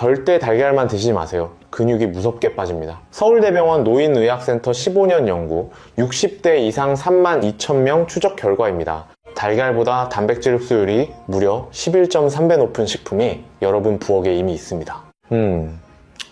절대 달걀만 드시지 마세요. 근육이 무섭게 빠집니다. 서울대병원 노인의학센터 15년 연구 60대 이상 32,000명 추적 결과입니다. 달걀보다 단백질 흡수율이 무려 11.3배 높은 식품이 여러분 부엌에 이미 있습니다.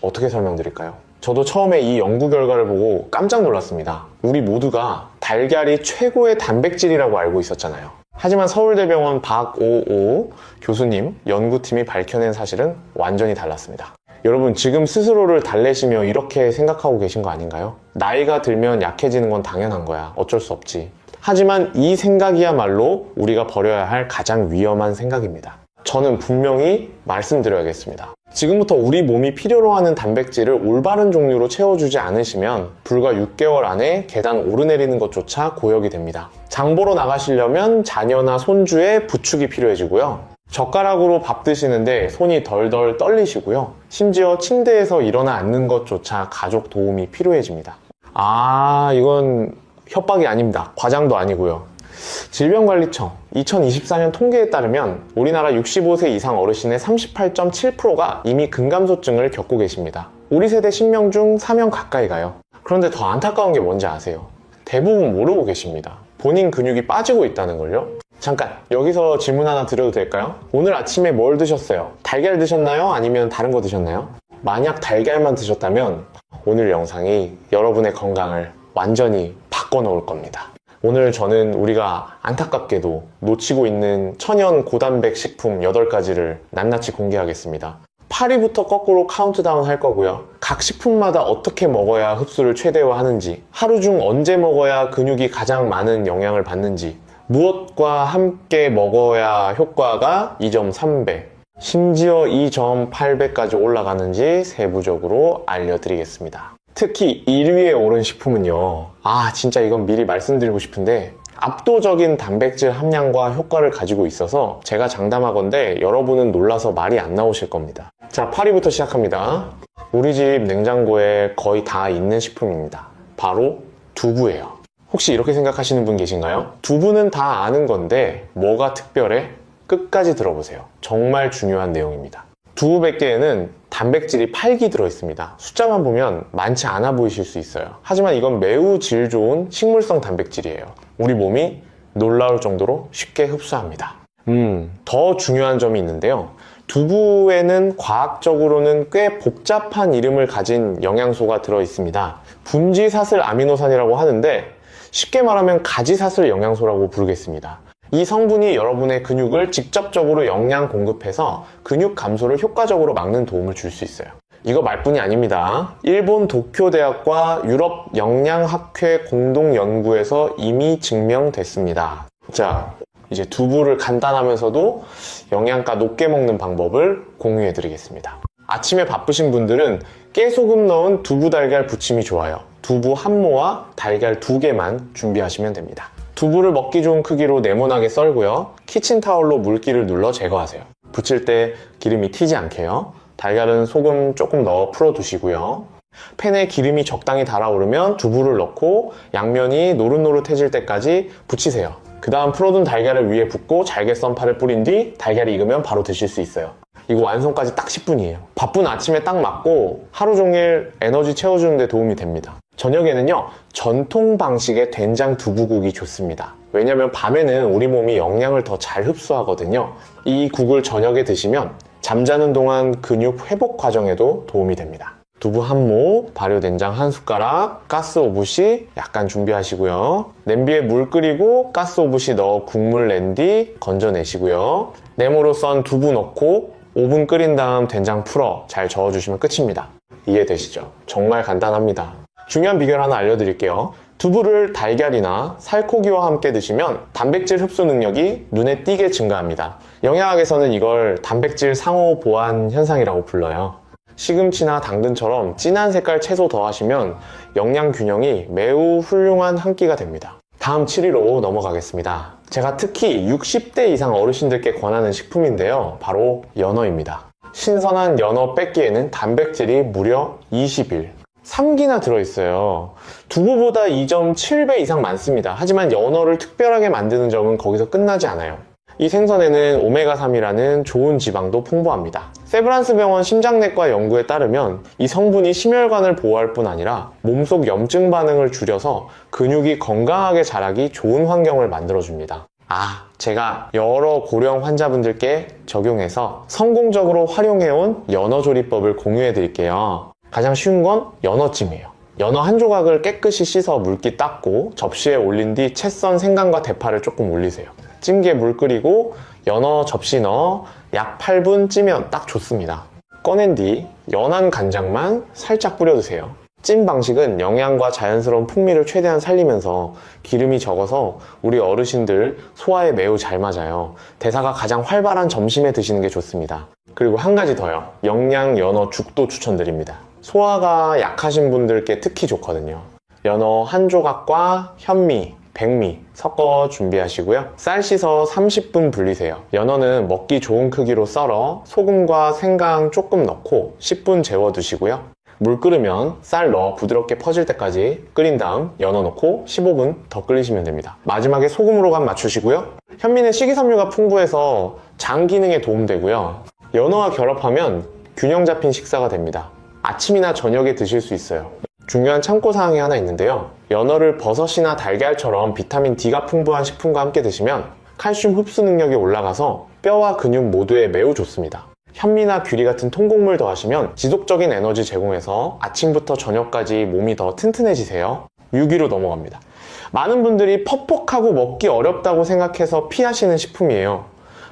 어떻게 설명드릴까요? 저도 처음에 이 연구 결과를 보고 깜짝 놀랐습니다. 우리 모두가 달걀이 최고의 단백질이라고 알고 있었잖아요. 하지만 서울대병원 박오오 교수님 연구팀이 밝혀낸 사실은 완전히 달랐습니다. 여러분, 지금 스스로를 달래시며 이렇게 생각하고 계신 거 아닌가요? 나이가 들면 약해지는 건 당연한 거야. 어쩔 수 없지. 하지만 이 생각이야말로 우리가 버려야 할 가장 위험한 생각입니다. 저는 분명히 말씀드려야겠습니다. 지금부터 우리 몸이 필요로 하는 단백질을 올바른 종류로 채워주지 않으시면 불과 6개월 안에 계단 오르내리는 것조차 고역이 됩니다. 장 보러 나가시려면 자녀나 손주의 부축이 필요해지고요. 젓가락으로 밥 드시는데 손이 덜덜 떨리시고요. 심지어 침대에서 일어나 앉는 것조차 가족 도움이 필요해집니다. 이건 협박이 아닙니다. 과장도 아니고요. 질병관리청 2024년 통계에 따르면 우리나라 65세 이상 어르신의 38.7%가 이미 근감소증을 겪고 계십니다. 우리 세대 10명 중 4명 가까이가요. 그런데 더 안타까운 게 뭔지 아세요? 대부분 모르고 계십니다. 본인 근육이 빠지고 있다는 걸요. 잠깐, 여기서 질문 하나 드려도 될까요? 오늘 아침에 뭘 드셨어요? 달걀 드셨나요? 아니면 다른 거 드셨나요? 만약 달걀만 드셨다면 오늘 영상이 여러분의 건강을 완전히 바꿔놓을 겁니다. 오늘 저는 우리가 안타깝게도 놓치고 있는 천연 고단백 식품 8가지를 낱낱이 공개하겠습니다. 8위부터 거꾸로 카운트다운 할 거고요. 각 식품마다 어떻게 먹어야 흡수를 최대화하는지, 하루 중 언제 먹어야 근육이 가장 많은 영향을 받는지, 무엇과 함께 먹어야 효과가 2.3배, 심지어 2.8배까지 올라가는지 세부적으로 알려드리겠습니다. 특히 1위에 오른 식품은요, 진짜 이건 미리 말씀드리고 싶은데 압도적인 단백질 함량과 효과를 가지고 있어서 제가 장담하건대 여러분은 놀라서 말이 안 나오실 겁니다. 자, 8위부터 시작합니다. 우리 집 냉장고에 거의 다 있는 식품입니다. 바로 두부예요. 혹시 이렇게 생각하시는 분 계신가요? 두부는 다 아는 건데 뭐가 특별해? 끝까지 들어보세요. 정말 중요한 내용입니다. 두부 100개에는 단백질이 8기 들어있습니다. 숫자만 보면 많지 않아 보이실 수 있어요. 하지만 이건 매우 질 좋은 식물성 단백질이에요. 우리 몸이 놀라울 정도로 쉽게 흡수합니다. 더 중요한 점이 있는데요. 두부에는 과학적으로는 꽤 복잡한 이름을 가진 영양소가 들어있습니다. 분지사슬 아미노산이라고 하는데 쉽게 말하면 가지사슬 영양소라고 부르겠습니다. 이 성분이 여러분의 근육을 직접적으로 영양 공급해서 근육 감소를 효과적으로 막는 도움을 줄 수 있어요. 이거 말뿐이 아닙니다. 일본 도쿄대학과 유럽 영양학회 공동 연구에서 이미 증명됐습니다. 자, 이제 두부를 간단하면서도 영양가 높게 먹는 방법을 공유해 드리겠습니다. 아침에 바쁘신 분들은 깨소금 넣은 두부 달걀 부침이 좋아요. 두부 한 모와 달걀 2개만 준비하시면 됩니다. 두부를 먹기 좋은 크기로 네모나게 썰고요. 키친타올로 물기를 눌러 제거하세요. 부칠 때 기름이 튀지 않게요. 달걀은 소금 조금 넣어 풀어두시고요. 팬에 기름이 적당히 달아오르면 두부를 넣고 양면이 노릇노릇해질 때까지 부치세요. 그 다음 풀어둔 달걀을 위에 붓고 잘게 썬 파를 뿌린 뒤 달걀이 익으면 바로 드실 수 있어요. 이거 완성까지 딱 10분이에요. 바쁜 아침에 딱 맞고 하루 종일 에너지 채워주는 데 도움이 됩니다. 저녁에는요, 전통 방식의 된장 두부국이 좋습니다. 왜냐면 밤에는 우리 몸이 영양을 더 잘 흡수하거든요. 이 국을 저녁에 드시면 잠자는 동안 근육 회복 과정에도 도움이 됩니다. 두부 한 모, 발효된장 한 숟가락, 가스 오붓이 약간 준비하시고요. 냄비에 물 끓이고 가스 오붓이 넣어 국물 낸 뒤 건져내시고요. 네모로 썬 두부 넣고 5분 끓인 다음 된장 풀어 잘 저어주시면 끝입니다. 이해되시죠? 정말 간단합니다. 중요한 비결 하나 알려드릴게요. 두부를 달걀이나 살코기와 함께 드시면 단백질 흡수 능력이 눈에 띄게 증가합니다. 영양학에서는 이걸 단백질 상호 보완 현상이라고 불러요. 시금치나 당근처럼 진한 색깔 채소 더하시면 영양 균형이 매우 훌륭한 한 끼가 됩니다. 다음 7위로 넘어가겠습니다. 제가 특히 60대 이상 어르신들께 권하는 식품인데요. 바로 연어입니다. 신선한 연어 뺏기에는 단백질이 무려 20일, 3기나 들어있어요. 두부보다 2.7배 이상 많습니다. 하지만 연어를 특별하게 만드는 점은 거기서 끝나지 않아요. 이 생선에는 오메가3이라는 좋은 지방도 풍부합니다. 세브란스 병원 심장내과 연구에 따르면 이 성분이 심혈관을 보호할 뿐 아니라 몸속 염증 반응을 줄여서 근육이 건강하게 자라기 좋은 환경을 만들어줍니다. 제가 여러 고령 환자분들께 적용해서 성공적으로 활용해온 연어조리법을 공유해 드릴게요. 가장 쉬운 건 연어찜이에요. 연어 한 조각을 깨끗이 씻어 물기 닦고 접시에 올린 뒤 채 썬 생강과 대파를 조금 올리세요. 찜기에 물 끓이고 연어 접시 넣어 약 8분 찌면 딱 좋습니다. 꺼낸 뒤 연한 간장만 살짝 뿌려주세요. 찜 방식은 영양과 자연스러운 풍미를 최대한 살리면서 기름이 적어서 우리 어르신들 소화에 매우 잘 맞아요. 대사가 가장 활발한 점심에 드시는 게 좋습니다. 그리고 한 가지 더요. 영양 연어 죽도 추천드립니다. 소화가 약하신 분들께 특히 좋거든요. 연어 한 조각과 현미, 백미 섞어 준비하시고요. 쌀 씻어 30분 불리세요. 연어는 먹기 좋은 크기로 썰어 소금과 생강 조금 넣고 10분 재워 두시고요. 물 끓으면 쌀 넣어 부드럽게 퍼질 때까지 끓인 다음 연어 넣고 15분 더 끓이시면 됩니다. 마지막에 소금으로 간 맞추시고요. 현미는 식이섬유가 풍부해서 장 기능에 도움되고요. 연어와 결합하면 균형 잡힌 식사가 됩니다. 아침이나 저녁에 드실 수 있어요. 중요한 참고사항이 하나 있는데요. 연어를 버섯이나 달걀처럼 비타민 D가 풍부한 식품과 함께 드시면 칼슘 흡수 능력이 올라가서 뼈와 근육 모두에 매우 좋습니다. 현미나 귀리 같은 통곡물 더하시면 지속적인 에너지 제공해서 아침부터 저녁까지 몸이 더 튼튼해지세요. 6위로 넘어갑니다. 많은 분들이 퍽퍽하고 먹기 어렵다고 생각해서 피하시는 식품이에요.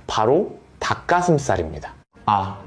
바로 닭가슴살입니다.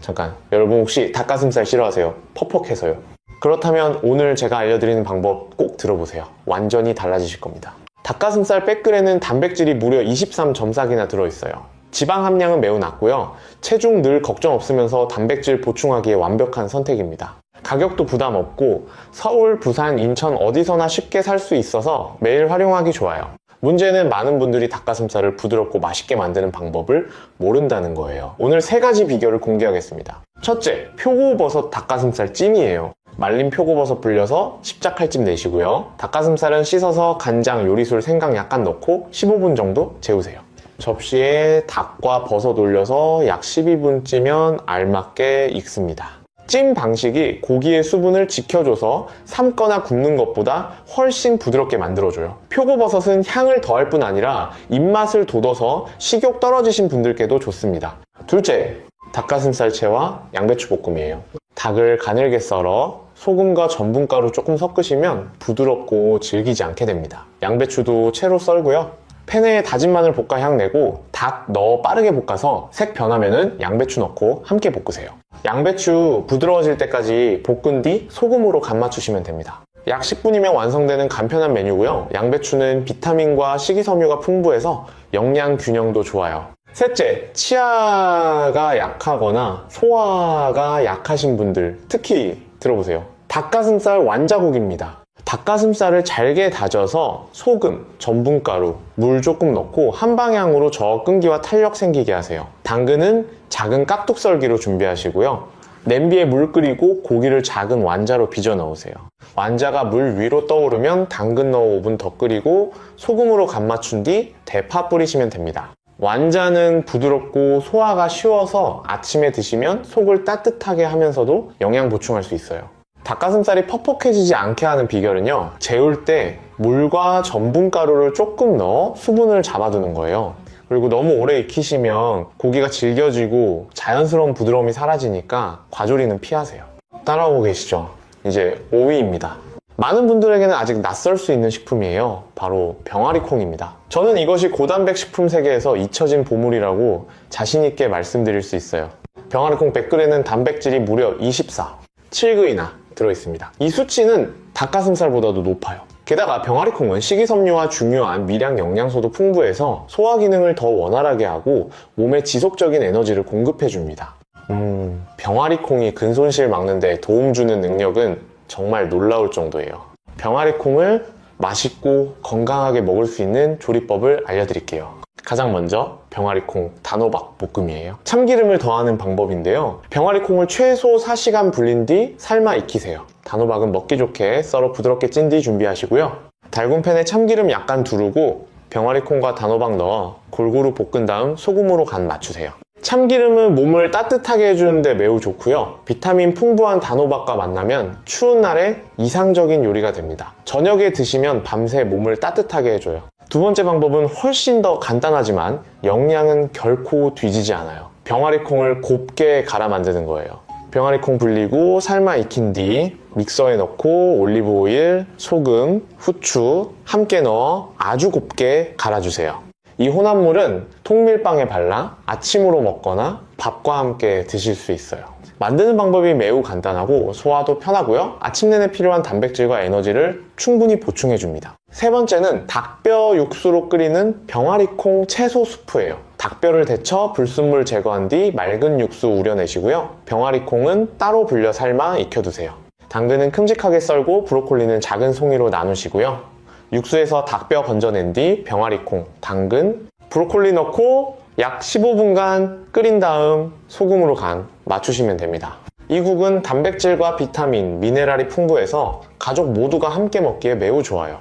잠깐, 여러분 혹시 닭가슴살 싫어하세요? 퍽퍽해서요. 그렇다면 오늘 제가 알려드리는 방법 꼭 들어보세요. 완전히 달라지실 겁니다. 닭가슴살 뺏글에는 단백질이 무려 23.4g이나 들어있어요. 지방 함량은 매우 낮고요. 체중 늘 걱정 없으면서 단백질 보충하기에 완벽한 선택입니다. 가격도 부담 없고 서울, 부산, 인천 어디서나 쉽게 살 수 있어서 매일 활용하기 좋아요. 문제는 많은 분들이 닭가슴살을 부드럽고 맛있게 만드는 방법을 모른다는 거예요. 오늘 3가지 비결을 공개하겠습니다. 첫째, 표고버섯 닭가슴살 찜이에요. 말린 표고버섯 불려서 십자칼집 내시고요. 닭가슴살은 씻어서 간장, 요리술, 생강 약간 넣고 15분 정도 재우세요. 접시에 닭과 버섯 올려서 약 12분 찌면 알맞게 익습니다. 찜 방식이 고기의 수분을 지켜줘서 삶거나 굽는 것보다 훨씬 부드럽게 만들어줘요. 표고버섯은 향을 더할 뿐 아니라 입맛을 돋워서 식욕 떨어지신 분들께도 좋습니다. 둘째, 닭가슴살채와 양배추 볶음이에요. 닭을 가늘게 썰어 소금과 전분가루 조금 섞으시면 부드럽고 질기지 않게 됩니다. 양배추도 채로 썰고요. 팬에 다진 마늘 볶아 향 내고 닭 넣어 빠르게 볶아서 색 변하면은 양배추 넣고 함께 볶으세요. 양배추 부드러워질 때까지 볶은 뒤 소금으로 간 맞추시면 됩니다. 약 10분이면 완성되는 간편한 메뉴고요. 양배추는 비타민과 식이섬유가 풍부해서 영양 균형도 좋아요. 셋째, 치아가 약하거나 소화가 약하신 분들 특히 들어보세요. 닭가슴살 완자국입니다. 닭가슴살을 잘게 다져서 소금, 전분가루, 물 조금 넣고 한 방향으로 저어 끈기와 탄력 생기게 하세요. 당근은 작은 깍둑썰기로 준비하시고요. 냄비에 물 끓이고 고기를 작은 완자로 빚어 넣으세요. 완자가 물 위로 떠오르면 당근 넣어 5분 더 끓이고 소금으로 간 맞춘 뒤 대파 뿌리시면 됩니다. 완자는 부드럽고 소화가 쉬워서 아침에 드시면 속을 따뜻하게 하면서도 영양 보충할 수 있어요. 닭가슴살이 퍽퍽해지지 않게 하는 비결은요, 재울 때 물과 전분가루를 조금 넣어 수분을 잡아두는 거예요. 그리고 너무 오래 익히시면 고기가 질겨지고 자연스러운 부드러움이 사라지니까 과조리는 피하세요. 따라오고 계시죠? 이제 5위입니다. 많은 분들에게는 아직 낯설 수 있는 식품이에요. 바로 병아리콩입니다. 저는 이것이 고단백 식품 세계에서 잊혀진 보물이라고 자신있게 말씀드릴 수 있어요. 병아리콩 100g에는 단백질이 무려 24, 7g이나 들어있습니다. 이 수치는 닭가슴살보다도 높아요. 게다가 병아리콩은 식이섬유와 중요한 미량 영양소도 풍부해서 소화 기능을 더 원활하게 하고 몸에 지속적인 에너지를 공급해줍니다. 병아리콩이 근손실 막는 데 도움 주는 능력은 정말 놀라울 정도예요. 병아리콩을 맛있고 건강하게 먹을 수 있는 조리법을 알려드릴게요. 가장 먼저 병아리콩 단호박 볶음이에요. 참기름을 더하는 방법인데요. 병아리콩을 최소 4시간 불린 뒤 삶아 익히세요. 단호박은 먹기 좋게 썰어 부드럽게 찐 뒤 준비하시고요. 달군 팬에 참기름 약간 두르고 병아리콩과 단호박 넣어 골고루 볶은 다음 소금으로 간 맞추세요. 참기름은 몸을 따뜻하게 해주는데 매우 좋고요. 비타민 풍부한 단호박과 만나면 추운 날에 이상적인 요리가 됩니다. 저녁에 드시면 밤새 몸을 따뜻하게 해줘요. 두 번째 방법은 훨씬 더 간단하지만 영양은 결코 뒤지지 않아요. 병아리콩을 곱게 갈아 만드는 거예요. 병아리콩 불리고 삶아 익힌 뒤 믹서에 넣고 올리브 오일, 소금, 후추 함께 넣어 아주 곱게 갈아주세요. 이 혼합물은 통밀빵에 발라 아침으로 먹거나 밥과 함께 드실 수 있어요. 만드는 방법이 매우 간단하고 소화도 편하고요. 아침 내내 필요한 단백질과 에너지를 충분히 보충해줍니다. 세 번째는 닭뼈 육수로 끓이는 병아리콩 채소 수프예요. 닭뼈를 데쳐 불순물 제거한 뒤 맑은 육수 우려내시고요. 병아리콩은 따로 불려 삶아 익혀두세요. 당근은 큼직하게 썰고 브로콜리는 작은 송이로 나누시고요. 육수에서 닭뼈 건져낸 뒤 병아리콩, 당근, 브로콜리 넣고 약 15분간 끓인 다음 소금으로 간 맞추시면 됩니다. 이 국은 단백질과 비타민, 미네랄이 풍부해서 가족 모두가 함께 먹기에 매우 좋아요.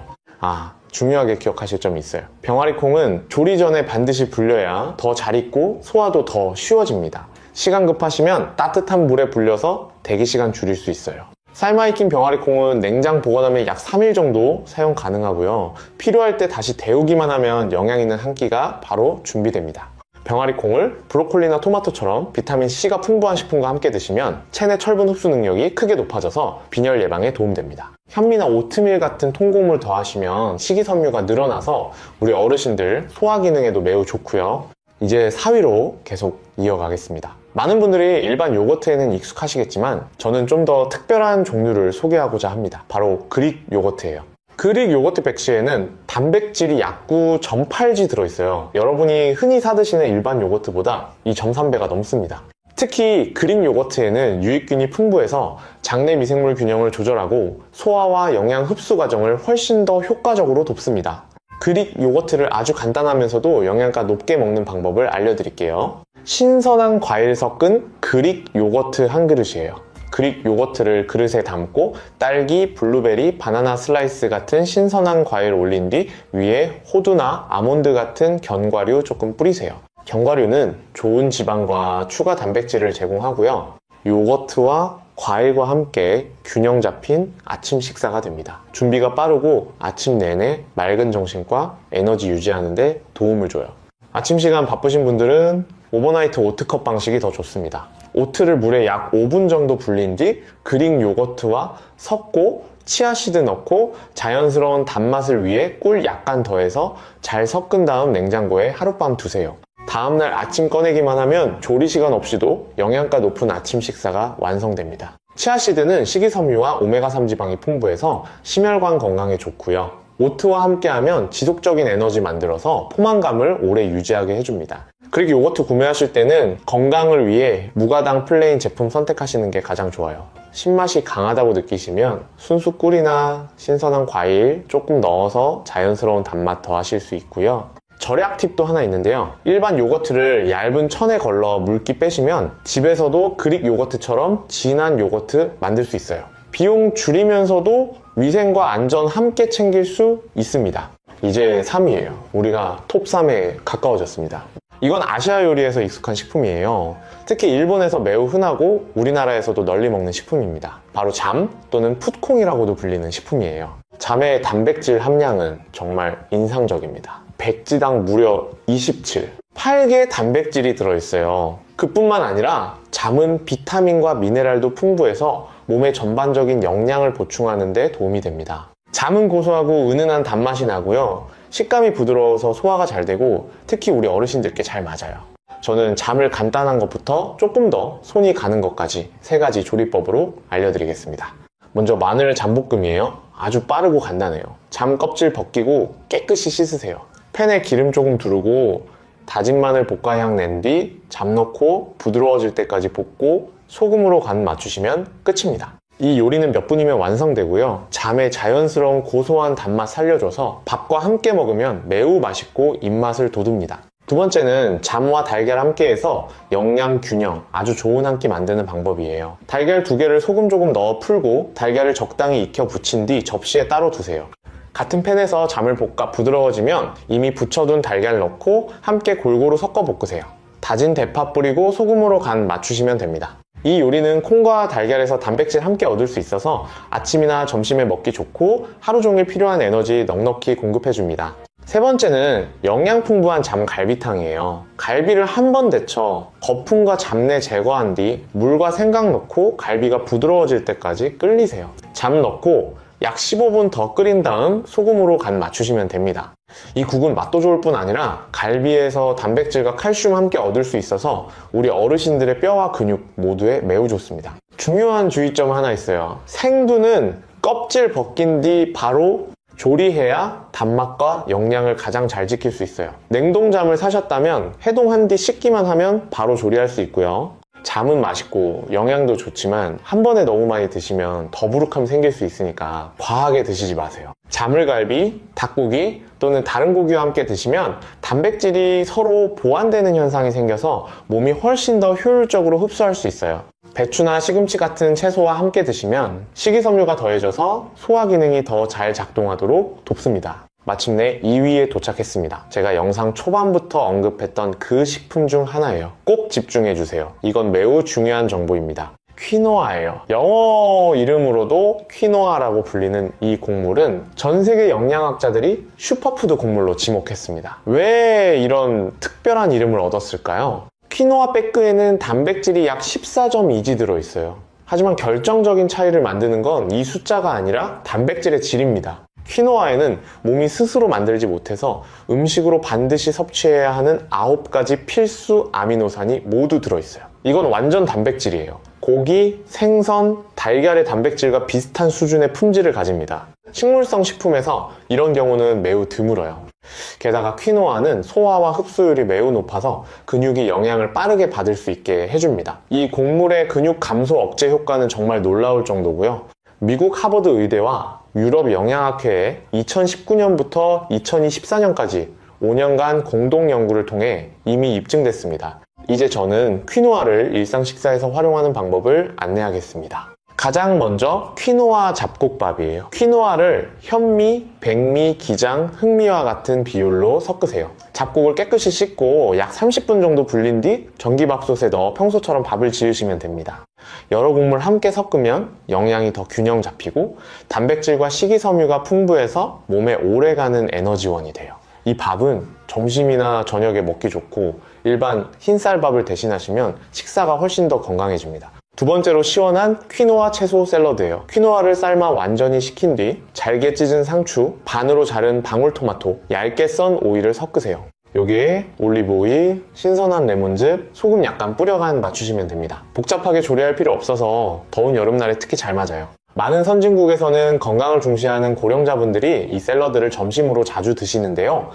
중요하게 기억하실 점이 있어요. 병아리콩은 조리 전에 반드시 불려야 더 잘 익고 소화도 더 쉬워집니다. 시간 급하시면 따뜻한 물에 불려서 대기 시간 줄일 수 있어요. 삶아 익힌 병아리콩은 냉장 보관하면 약 3일 정도 사용 가능하고요. 필요할 때 다시 데우기만 하면 영양 있는 한 끼가 바로 준비됩니다. 병아리콩을 브로콜리나 토마토처럼 비타민C가 풍부한 식품과 함께 드시면 체내 철분 흡수 능력이 크게 높아져서 빈혈 예방에 도움됩니다. 현미나 오트밀 같은 통곡물 더하시면 식이섬유가 늘어나서 우리 어르신들 소화 기능에도 매우 좋고요. 이제 4위로 계속 이어가겠습니다. 많은 분들이 일반 요거트에는 익숙하시겠지만 저는 좀 더 특별한 종류를 소개하고자 합니다. 바로 그릭 요거트예요. 그릭 요거트 백시에는 단백질이 약구 0.8g 들어있어요. 여러분이 흔히 사드시는 일반 요거트보다 이 0.3배가 넘습니다. 특히 그릭 요거트에는 유익균이 풍부해서 장내 미생물 균형을 조절하고 소화와 영양 흡수 과정을 훨씬 더 효과적으로 돕습니다. 그릭 요거트를 아주 간단하면서도 영양가 높게 먹는 방법을 알려드릴게요. 신선한 과일 섞은 그릭 요거트 한 그릇이에요. 그릭 요거트를 그릇에 담고 딸기, 블루베리, 바나나 슬라이스 같은 신선한 과일 올린 뒤 위에 호두나 아몬드 같은 견과류 조금 뿌리세요. 견과류는 좋은 지방과 추가 단백질을 제공하고요. 요거트와 과일과 함께 균형 잡힌 아침 식사가 됩니다. 준비가 빠르고 아침 내내 맑은 정신과 에너지 유지하는 데 도움을 줘요. 아침 시간 바쁘신 분들은 오버나이트 오트컵 방식이 더 좋습니다. 오트를 물에 약 5분 정도 불린 뒤 그릭 요거트와 섞고 치아씨드 넣고 자연스러운 단맛을 위해 꿀 약간 더해서 잘 섞은 다음 냉장고에 하룻밤 두세요. 다음날 아침 꺼내기만 하면 조리시간 없이도 영양가 높은 아침 식사가 완성됩니다. 치아씨드는 식이섬유와 오메가3 지방이 풍부해서 심혈관 건강에 좋고요. 오트와 함께하면 지속적인 에너지 만들어서 포만감을 오래 유지하게 해줍니다. 그리고 요거트 구매하실 때는 건강을 위해 무가당 플레인 제품 선택하시는 게 가장 좋아요. 신맛이 강하다고 느끼시면 순수 꿀이나 신선한 과일 조금 넣어서 자연스러운 단맛 더하실 수 있고요. 절약 팁도 하나 있는데요. 일반 요거트를 얇은 천에 걸러 물기 빼시면 집에서도 그릭 요거트처럼 진한 요거트 만들 수 있어요. 비용 줄이면서도 위생과 안전 함께 챙길 수 있습니다. 이제 3위예요. 우리가 톱 3에 가까워졌습니다. 이건 아시아 요리에서 익숙한 식품이에요. 특히 일본에서 매우 흔하고 우리나라에서도 널리 먹는 식품입니다. 바로 잠 또는 풋콩이라고도 불리는 식품이에요. 잠의 단백질 함량은 정말 인상적입니다. 100지당 무려 27. 8개 단백질이 들어있어요. 그뿐만 아니라 잠은 비타민과 미네랄도 풍부해서 몸의 전반적인 영양을 보충하는 데 도움이 됩니다. 잠은 고소하고 은은한 단맛이 나고요. 식감이 부드러워서 소화가 잘 되고 특히 우리 어르신들께 잘 맞아요. 저는 잠을 간단한 것부터 조금 더 손이 가는 것까지 3가지 조리법으로 알려드리겠습니다. 먼저 마늘 잠볶음이에요. 아주 빠르고 간단해요. 잠 껍질 벗기고 깨끗이 씻으세요. 팬에 기름 조금 두르고 다진 마늘 볶아향 낸 뒤 잠 넣고 부드러워질 때까지 볶고 소금으로 간 맞추시면 끝입니다. 이 요리는 몇 분이면 완성되고요. 잠의 자연스러운 고소한 단맛 살려줘서 밥과 함께 먹으면 매우 맛있고 입맛을 돋웁니다. 두 번째는 잠과 달걀 함께해서 영양 균형, 아주 좋은 한 끼 만드는 방법이에요. 달걀 2개를 소금 조금 넣어 풀고 달걀을 적당히 익혀 부친 뒤 접시에 따로 두세요. 같은 팬에서 잠을 볶아 부드러워지면 이미 부쳐둔 달걀 넣고 함께 골고루 섞어 볶으세요. 다진 대파 뿌리고 소금으로 간 맞추시면 됩니다. 이 요리는 콩과 달걀에서 단백질 함께 얻을 수 있어서 아침이나 점심에 먹기 좋고 하루 종일 필요한 에너지 넉넉히 공급해줍니다. 세 번째는 영양 풍부한 잠갈비탕이에요. 갈비를 한 번 데쳐 거품과 잡내 제거한 뒤 물과 생강 넣고 갈비가 부드러워질 때까지 끓이세요. 잠 넣고 약 15분 더 끓인 다음 소금으로 간 맞추시면 됩니다. 이 국은 맛도 좋을 뿐 아니라 갈비에서 단백질과 칼슘 함께 얻을 수 있어서 우리 어르신들의 뼈와 근육 모두에 매우 좋습니다. 중요한 주의점 하나 있어요. 생두는 껍질 벗긴 뒤 바로 조리해야 단맛과 영양을 가장 잘 지킬 수 있어요. 냉동잠을 사셨다면 해동한 뒤 씻기만 하면 바로 조리할 수 있고요. 잠은 맛있고 영양도 좋지만 한 번에 너무 많이 드시면 더부룩함이 생길 수 있으니까 과하게 드시지 마세요. 자물갈비, 닭고기 또는 다른 고기와 함께 드시면 단백질이 서로 보완되는 현상이 생겨서 몸이 훨씬 더 효율적으로 흡수할 수 있어요. 배추나 시금치 같은 채소와 함께 드시면 식이섬유가 더해져서 소화 기능이 더 잘 작동하도록 돕습니다. 마침내 2위에 도착했습니다. 제가 영상 초반부터 언급했던 그 식품 중 하나예요. 꼭 집중해주세요. 이건 매우 중요한 정보입니다. 퀴노아예요. 영어 이름으로도 퀴노아라고 불리는 이 곡물은 전 세계 영양학자들이 슈퍼푸드 곡물로 지목했습니다. 왜 이런 특별한 이름을 얻었을까요? 퀴노아 백그에는 단백질이 약 14.2g 들어있어요. 하지만 결정적인 차이를 만드는 건 이 숫자가 아니라 단백질의 질입니다. 퀴노아에는 몸이 스스로 만들지 못해서 음식으로 반드시 섭취해야 하는 9가지 필수 아미노산이 모두 들어있어요. 이건 완전 단백질이에요. 고기, 생선, 달걀의 단백질과 비슷한 수준의 품질을 가집니다. 식물성 식품에서 이런 경우는 매우 드물어요. 게다가 퀴노아는 소화와 흡수율이 매우 높아서 근육이 영양을 빠르게 받을 수 있게 해줍니다. 이 곡물의 근육 감소 억제 효과는 정말 놀라울 정도고요. 미국 하버드 의대와 유럽 영양학회에 2019년부터 2024년까지 5년간 공동 연구를 통해 이미 입증됐습니다. 이제 저는 퀴노아를 일상 식사에서 활용하는 방법을 안내하겠습니다. 가장 먼저 퀴노아 잡곡밥이에요. 퀴노아를 현미, 백미, 기장, 흑미와 같은 비율로 섞으세요. 잡곡을 깨끗이 씻고 약 30분 정도 불린 뒤 전기밥솥에 넣어 평소처럼 밥을 지으시면 됩니다. 여러 곡물 함께 섞으면 영양이 더 균형 잡히고 단백질과 식이섬유가 풍부해서 몸에 오래가는 에너지원이 돼요. 이 밥은 점심이나 저녁에 먹기 좋고 일반 흰쌀밥을 대신하시면 식사가 훨씬 더 건강해집니다. 두 번째로 시원한 퀴노아 채소 샐러드예요. 퀴노아를 삶아 완전히 식힌 뒤 잘게 찢은 상추, 반으로 자른 방울토마토, 얇게 썬 오이를 섞으세요. 여기에 올리브 오일, 신선한 레몬즙, 소금 약간 뿌려간 맞추시면 됩니다. 복잡하게 조리할 필요 없어서 더운 여름날에 특히 잘 맞아요. 많은 선진국에서는 건강을 중시하는 고령자분들이 이 샐러드를 점심으로 자주 드시는데요.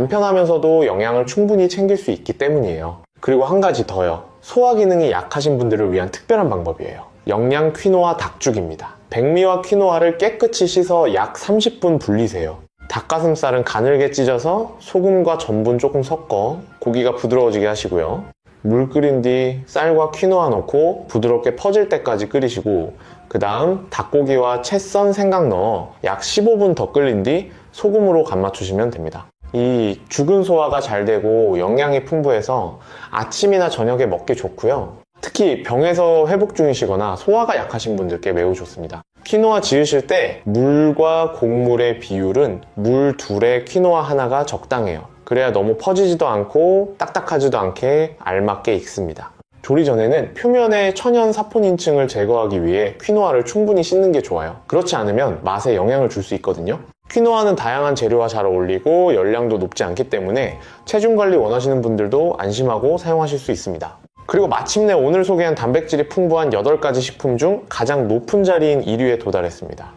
간편하면서도 영양을 충분히 챙길 수 있기 때문이에요. 그리고 한 가지 더요. 소화 기능이 약하신 분들을 위한 특별한 방법이에요. 영양 퀴노아 닭죽입니다. 백미와 퀴노아를 깨끗이 씻어 약 30분 불리세요. 닭가슴살은 가늘게 찢어서 소금과 전분 조금 섞어 고기가 부드러워지게 하시고요. 물 끓인 뒤 쌀과 퀴노아 넣고 부드럽게 퍼질 때까지 끓이시고 그 다음 닭고기와 채 썬 생강 넣어 약 15분 더 끓인 뒤 소금으로 간 맞추시면 됩니다. 이 죽은 소화가 잘 되고 영양이 풍부해서 아침이나 저녁에 먹기 좋고요. 특히 병에서 회복 중이시거나 소화가 약하신 분들께 매우 좋습니다. 퀴노아 지으실 때 물과 곡물의 비율은 물 2에 퀴노아 하나가 적당해요. 그래야 너무 퍼지지도 않고 딱딱하지도 않게 알맞게 익습니다. 조리 전에는 표면의 천연 사포닌층을 제거하기 위해 퀴노아를 충분히 씻는 게 좋아요. 그렇지 않으면 맛에 영향을 줄 수 있거든요. 퀴노아는 다양한 재료와 잘 어울리고 열량도 높지 않기 때문에 체중 관리 원하시는 분들도 안심하고 사용하실 수 있습니다. 그리고 마침내 오늘 소개한 단백질이 풍부한 8가지 식품 중 가장 높은 자리인 1위에 도달했습니다.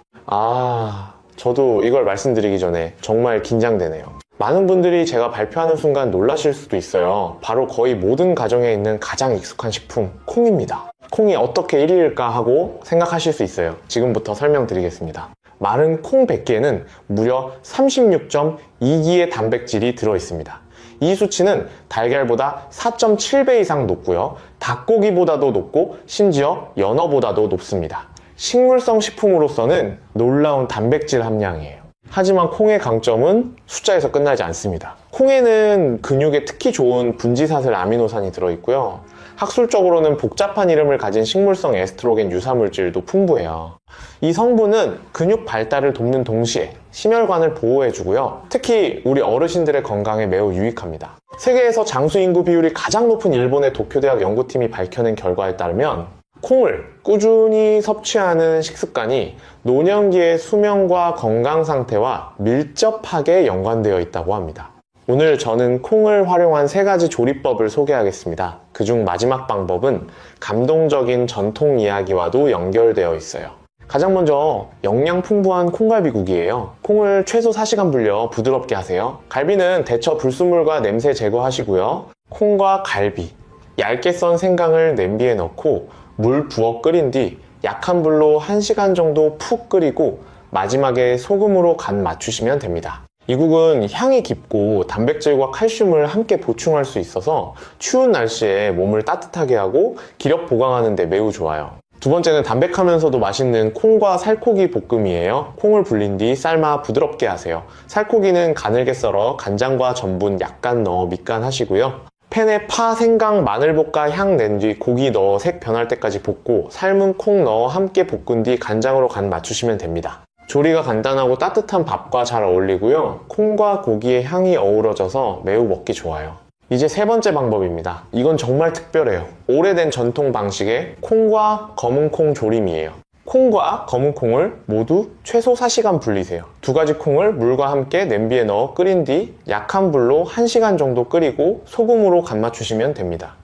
저도 이걸 말씀드리기 전에 정말 긴장되네요. 많은 분들이 제가 발표하는 순간 놀라실 수도 있어요. 바로 거의 모든 가정에 있는 가장 익숙한 식품, 콩입니다. 콩이 어떻게 1위일까 하고 생각하실 수 있어요. 지금부터 설명드리겠습니다. 마른 콩 100개에는 무려 36.2g의 단백질이 들어있습니다. 이 수치는 달걀보다 4.7배 이상 높고요. 닭고기보다도 높고 심지어 연어보다도 높습니다. 식물성 식품으로서는 놀라운 단백질 함량이에요. 하지만 콩의 강점은 숫자에서 끝나지 않습니다. 콩에는 근육에 특히 좋은 분지사슬 아미노산이 들어있고요. 학술적으로는 복잡한 이름을 가진 식물성 에스트로겐 유사물질도 풍부해요. 이 성분은 근육 발달을 돕는 동시에 심혈관을 보호해주고요. 특히 우리 어르신들의 건강에 매우 유익합니다. 세계에서 장수 인구 비율이 가장 높은 일본의 도쿄대학 연구팀이 밝혀낸 결과에 따르면 콩을 꾸준히 섭취하는 식습관이 노년기의 수명과 건강 상태와 밀접하게 연관되어 있다고 합니다. 오늘 저는 콩을 활용한 3가지 조리법을 소개하겠습니다. 그중 마지막 방법은 감동적인 전통 이야기와도 연결되어 있어요. 가장 먼저 영양 풍부한 콩갈비국이에요. 콩을 최소 4시간 불려 부드럽게 하세요. 갈비는 데쳐 불순물과 냄새 제거하시고요. 콩과 갈비, 얇게 썬 생강을 냄비에 넣고 물 부어 끓인 뒤 약한 불로 1시간 정도 푹 끓이고 마지막에 소금으로 간 맞추시면 됩니다. 이 국은 향이 깊고 단백질과 칼슘을 함께 보충할 수 있어서 추운 날씨에 몸을 따뜻하게 하고 기력 보강하는 데 매우 좋아요. 두 번째는 담백하면서도 맛있는 콩과 살코기 볶음이에요. 콩을 불린 뒤 삶아 부드럽게 하세요. 살코기는 가늘게 썰어 간장과 전분 약간 넣어 밑간하시고요. 팬에 파, 생강, 마늘 볶아 향 낸 뒤 고기 넣어 색 변할 때까지 볶고 삶은 콩 넣어 함께 볶은 뒤 간장으로 간 맞추시면 됩니다. 조리가 간단하고 따뜻한 밥과 잘 어울리고요. 콩과 고기의 향이 어우러져서 매우 먹기 좋아요. 이제 3번째 방법입니다. 이건 정말 특별해요. 오래된 전통 방식의 콩과 검은콩 조림이에요. 콩과 검은콩을 모두 최소 4시간 불리세요. 2가지 콩을 물과 함께 냄비에 넣어 끓인 뒤 약한 불로 1시간 정도 끓이고 소금으로 간 맞추시면 됩니다.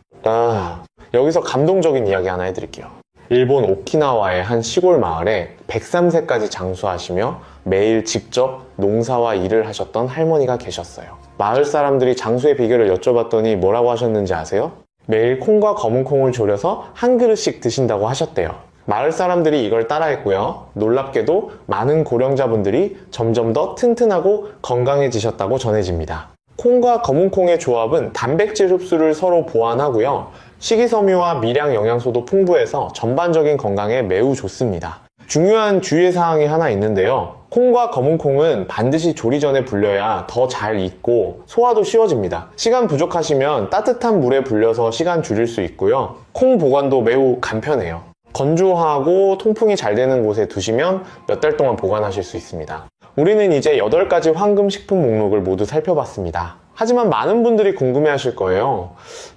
여기서 감동적인 이야기 하나 해드릴게요. 일본 오키나와의 한 시골 마을에 103세까지 장수하시며 매일 직접 농사와 일을 하셨던 할머니가 계셨어요. 마을 사람들이 장수의 비결을 여쭤봤더니 뭐라고 하셨는지 아세요? 매일 콩과 검은콩을 졸여서 한 그릇씩 드신다고 하셨대요. 마을 사람들이 이걸 따라했고요. 놀랍게도 많은 고령자분들이 점점 더 튼튼하고 건강해지셨다고 전해집니다. 콩과 검은콩의 조합은 단백질 흡수를 서로 보완하고요. 식이섬유와 미량 영양소도 풍부해서 전반적인 건강에 매우 좋습니다. 중요한 주의사항이 하나 있는데요. 콩과 검은콩은 반드시 조리 전에 불려야 더 잘 익고 소화도 쉬워집니다. 시간 부족하시면 따뜻한 물에 불려서 시간 줄일 수 있고요. 콩 보관도 매우 간편해요. 건조하고 통풍이 잘 되는 곳에 두시면 몇 달 동안 보관하실 수 있습니다. 우리는 이제 8가지 황금 식품 목록을 모두 살펴봤습니다. 하지만 많은 분들이 궁금해하실 거예요.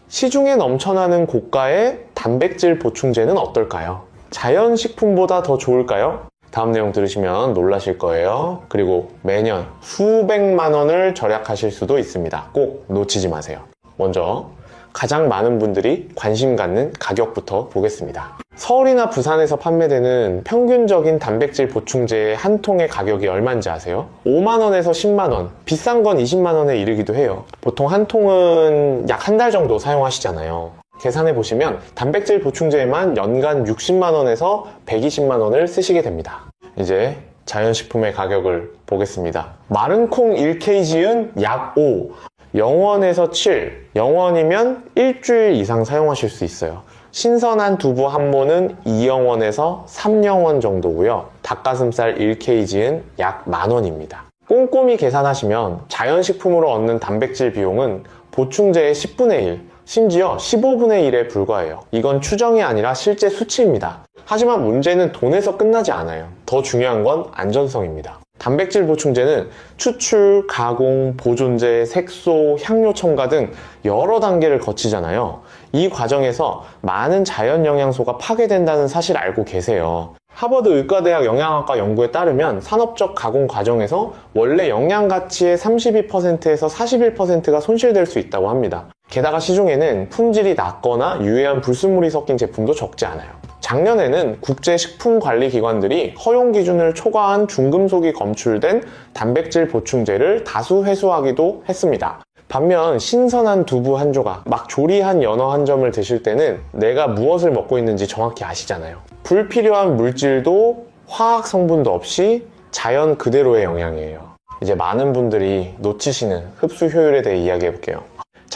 시중에 넘쳐나는 고가의 단백질 보충제는 어떨까요? 자연식품보다 더 좋을까요? 다음 내용 들으시면 놀라실 거예요. 그리고 매년 수백만 원을 절약하실 수도 있습니다. 꼭 놓치지 마세요. 먼저 가장 많은 분들이 관심 갖는 가격부터 보겠습니다. 서울이나 부산에서 판매되는 평균적인 단백질 보충제의 한 통의 가격이 얼마인지 아세요? 5만원에서 10만원, 비싼 건 20만원에 이르기도 해요. 보통 한 통은 약 한 달 정도 사용하시잖아요. 계산해 보시면 단백질 보충제에만 연간 60만원에서 120만원을 쓰시게 됩니다. 이제 자연식품의 가격을 보겠습니다. 마른 콩 1kg은 약 5, 0원에서 7, 0원이면 일주일 이상 사용하실 수 있어요. 신선한 두부 한 모는 2영원에서 3영원 정도고요. 닭가슴살 1kg는 약 만원입니다. 꼼꼼히 계산하시면 자연식품으로 얻는 단백질 비용은 보충제의 10분의 1, 심지어 15분의 1에 불과해요. 이건 추정이 아니라 실제 수치입니다. 하지만 문제는 돈에서 끝나지 않아요. 더 중요한 건 안전성입니다. 단백질 보충제는 추출, 가공, 보존제, 색소, 향료 첨가 등 여러 단계를 거치잖아요. 이 과정에서 많은 자연 영양소가 파괴된다는 사실 알고 계세요. 하버드 의과대학 영양학과 연구에 따르면 산업적 가공 과정에서 원래 영양 가치의 32%에서 41%가 손실될 수 있다고 합니다. 게다가 시중에는 품질이 낮거나 유해한 불순물이 섞인 제품도 적지 않아요. 작년에는 국제식품관리기관들이 허용 기준을 초과한 중금속이 검출된 단백질 보충제를 다수 회수하기도 했습니다. 반면 신선한 두부 한 조각, 막 조리한 연어 한 점을 드실 때는 내가 무엇을 먹고 있는지 정확히 아시잖아요. 불필요한 물질도 화학 성분도 없이 자연 그대로의 영양이에요. 이제 많은 분들이 놓치시는 흡수 효율에 대해 이야기해 볼게요.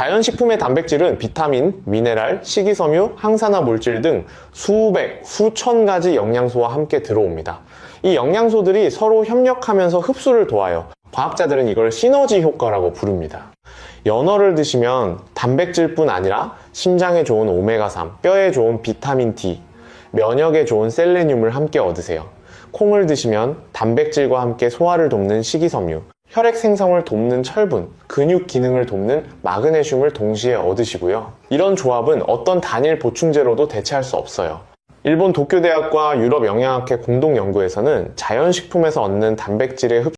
자연식품의 단백질은 비타민, 미네랄, 식이섬유, 항산화 물질 등 수백, 수천 가지 영양소와 함께 들어옵니다. 이 영양소들이 서로 협력하면서 흡수를 도와요. 과학자들은 이걸 시너지 효과라고 부릅니다. 연어를 드시면 단백질뿐 아니라 심장에 좋은 오메가3, 뼈에 좋은 비타민 D, 면역에 좋은 셀레늄을 함께 얻으세요. 콩을 드시면 단백질과 함께 소화를 돕는 식이섬유, 혈액 생성을 돕는 철분, 근육 기능을 돕는 마그네슘을 동시에 얻으시고요. 이런 조합은 어떤 단일 보충제로도 대체할 수 없어요. 일본 도쿄대학과 유럽영양학회 공동연구에서는 자연식품에서 얻는 단백질의